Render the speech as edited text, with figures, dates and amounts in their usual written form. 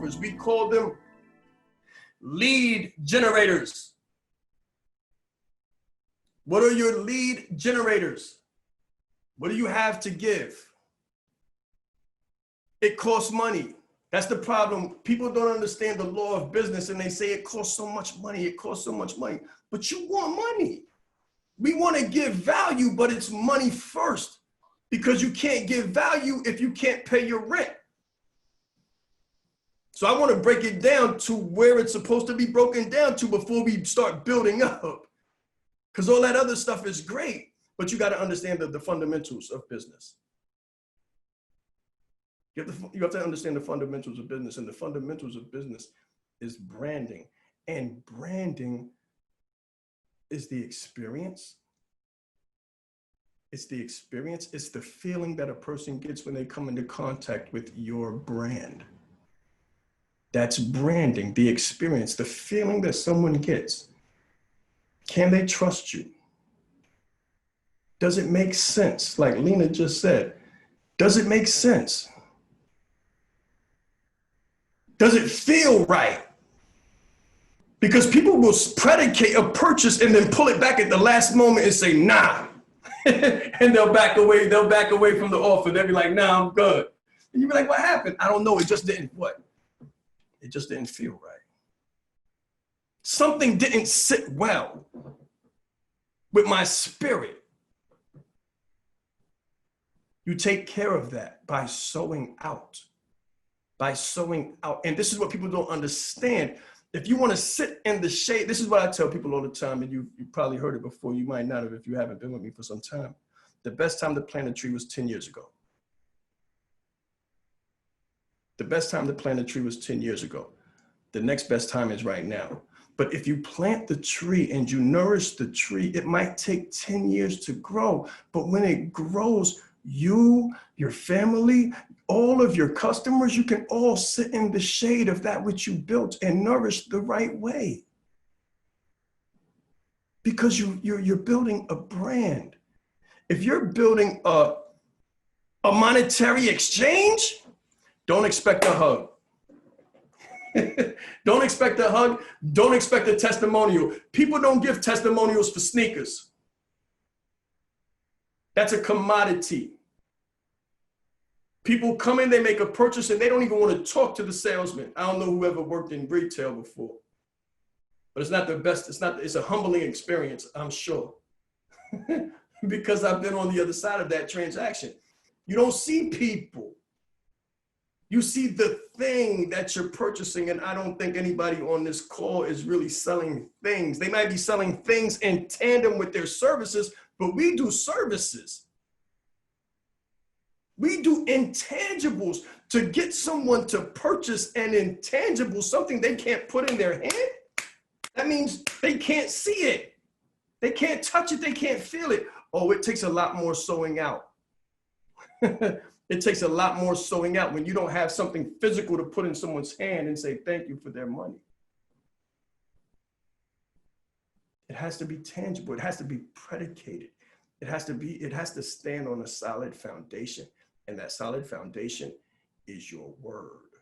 movers. We call them lead generators. What are your lead generators? What do you have to give? It costs money. That's the problem. People don't understand the law of business and they say it costs so much money, it costs so much money. But you want money. We want to give value, but it's money first, because you can't give value if you can't pay your rent. So I want to break it down to where it's supposed to be broken down to before we start building up. Because all that other stuff is great, but you got to understand the fundamentals of business. You have to understand the fundamentals of business, and the fundamentals of business is branding. And branding is the experience. It's the experience. It's the feeling that a person gets when they come into contact with your brand. That's branding, the experience, the feeling that someone gets. Can they trust you? Does it make sense? Like Lena just said, does it make sense? Does it feel right? Because people will predicate a purchase and then pull it back at the last moment and say, nah. And they'll back away from the offer. They'll be like, nah, I'm good. And you'll be like, what happened? I don't know, it just didn't, what? It just didn't feel right. Something didn't sit well with my spirit. You take care of that by sowing out. By sowing out. And this is what people don't understand. If you want to sit in the shade, this is what I tell people all the time, and you probably heard it before, you might not have if you haven't been with me for some time. The best time to plant a tree was 10 years ago. The best time to plant a tree was 10 years ago. The next best time is right now. But if you plant the tree and you nourish the tree, it might take 10 years to grow. But when it grows, you, your family, all of your customers, you can all sit in the shade of that which you built and nourish the right way. Because you're building a brand. If you're building a monetary exchange, don't expect a hug. Don't expect a hug. Don't expect a testimonial. People don't give testimonials for sneakers. That's a commodity. People come in, they make a purchase, and they don't even want to talk to the salesman. I don't know whoever worked in retail before, but it's not the best. It's a humbling experience, I'm sure, because I've been on the other side of that transaction. You don't see people. You see the thing that you're purchasing, and I don't think anybody on this call is really selling things. They might be selling things in tandem with their services, but we do services. We do intangibles to get someone to purchase an intangible, something they can't put in their hand. That means they can't see it. They can't touch it. They can't feel it. Oh, it takes a lot more sowing out. It takes a lot more sowing out when you don't have something physical to put in someone's hand and say thank you for their money. It has to be tangible. It has to be predicated. It has to stand on a solid foundation. And that solid foundation is your word.